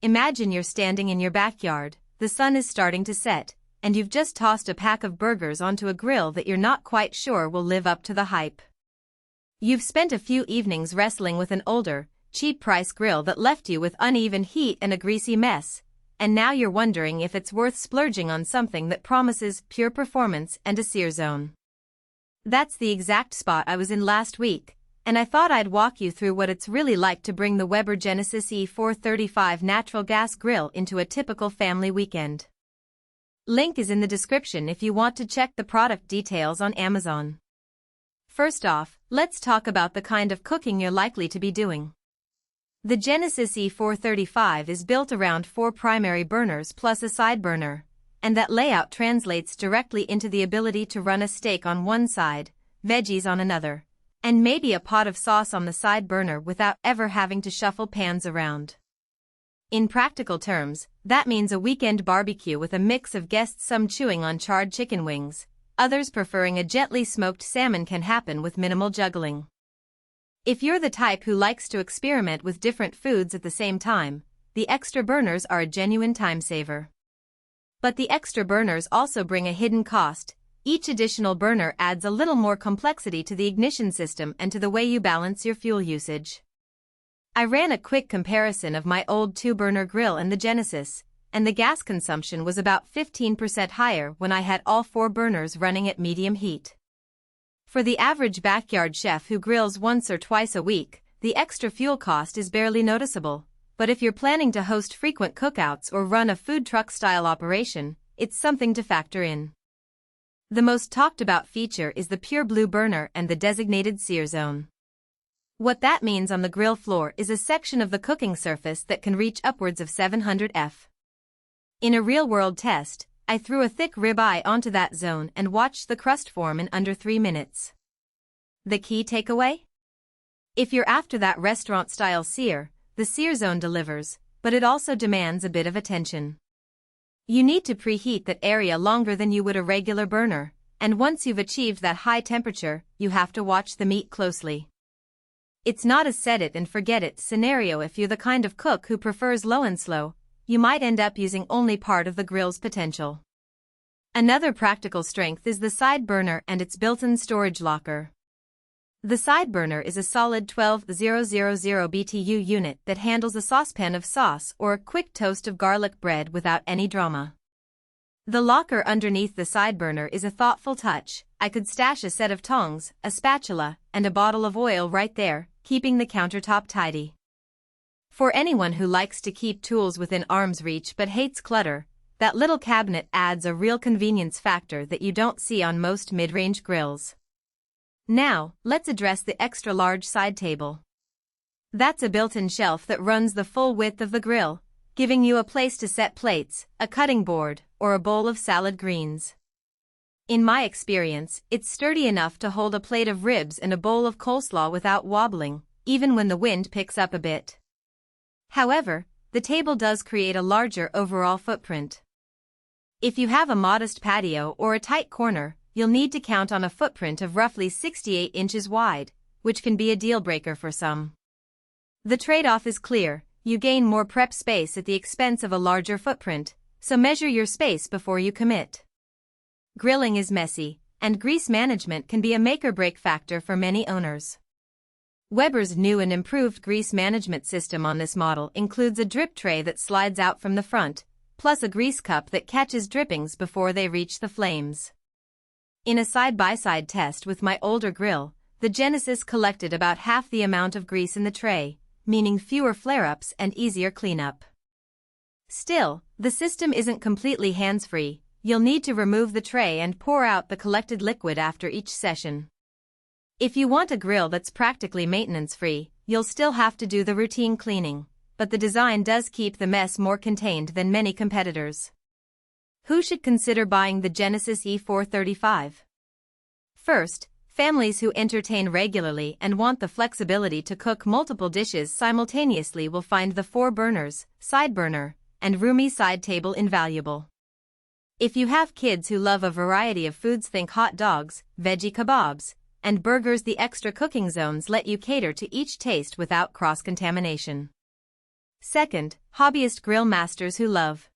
Imagine you're standing in your backyard, the sun is starting to set, and you've just tossed a pack of burgers onto a grill that you're not quite sure will live up to the hype. You've spent a few evenings wrestling with an older, cheap-price grill that left you with uneven heat and a greasy mess, and now you're wondering if it's worth splurging on something that promises pure performance and a sear zone. That's the exact spot I was in last week, and I thought I'd walk you through what it's really like to bring the Weber Genesis E435 natural gas grill into a typical family weekend. Link is in the description if you want to check the product details on Amazon. First off, let's talk about the kind of cooking you're likely to be doing. The Genesis E435 is built around 4 primary burners plus a side burner, and that layout translates directly into the ability to run a steak on one side, veggies on another, and maybe a pot of sauce on the side burner without ever having to shuffle pans around. In practical terms, that means a weekend barbecue with a mix of guests, some chewing on charred chicken wings, others preferring a gently smoked salmon, can happen with minimal juggling. If you're the type who likes to experiment with different foods at the same time, the extra burners are a genuine time saver. But the extra burners also bring a hidden cost. Each additional burner adds a little more complexity to the ignition system and to the way you balance your fuel usage. I ran a quick comparison of my old 2-burner grill and the Genesis, and the gas consumption was about 15% higher when I had all 4 burners running at medium heat. For the average backyard chef who grills once or twice a week, the extra fuel cost is barely noticeable, but if you're planning to host frequent cookouts or run a food truck-style operation, it's something to factor in. The most talked about feature is the PureBlu burner and the designated sear zone. What that means on the grill floor is a section of the cooking surface that can reach upwards of 700 F. In a real-world test, I threw a thick ribeye onto that zone and watched the crust form in under 3 minutes. The key takeaway? If you're after that restaurant-style sear, the sear zone delivers, but it also demands a bit of attention. You need to preheat that area longer than you would a regular burner, and once you've achieved that high temperature, you have to watch the meat closely. It's not a set-it-and-forget-it scenario. If you're the kind of cook who prefers low and slow, you might end up using only part of the grill's potential. Another practical strength is the side burner and its built-in storage locker. The side burner is a solid 12,000 BTU unit that handles a saucepan of sauce or a quick toast of garlic bread without any drama. The locker underneath the side burner is a thoughtful touch. I could stash a set of tongs, a spatula, and a bottle of oil right there, keeping the countertop tidy. For anyone who likes to keep tools within arm's reach but hates clutter, that little cabinet adds a real convenience factor that you don't see on most mid-range grills. Now, let's address the extra-large side table. That's a built-in shelf that runs the full width of the grill, giving you a place to set plates, a cutting board, or a bowl of salad greens. In my experience, it's sturdy enough to hold a plate of ribs and a bowl of coleslaw without wobbling, even when the wind picks up a bit. However, the table does create a larger overall footprint. If you have a modest patio or a tight corner, you'll need to count on a footprint of roughly 68 inches wide, which can be a deal-breaker for some. The trade-off is clear: you gain more prep space at the expense of a larger footprint, so measure your space before you commit. Grilling is messy, and grease management can be a make-or-break factor for many owners. Weber's new and improved grease management system on this model includes a drip tray that slides out from the front, plus a grease cup that catches drippings before they reach the flames. In a side-by-side test with my older grill, the Genesis collected about half the amount of grease in the tray, meaning fewer flare-ups and easier cleanup. Still, the system isn't completely hands-free. You'll need to remove the tray and pour out the collected liquid after each session. If you want a grill that's practically maintenance-free, you'll still have to do the routine cleaning, but the design does keep the mess more contained than many competitors. Who should consider buying the Genesis E435? First, families who entertain regularly and want the flexibility to cook multiple dishes simultaneously will find the 4 burners, side burner, and roomy side table invaluable. If you have kids who love a variety of foods, think hot dogs, veggie kebabs, and burgers, the extra cooking zones let you cater to each taste without cross-contamination. Second, hobbyist grill masters who love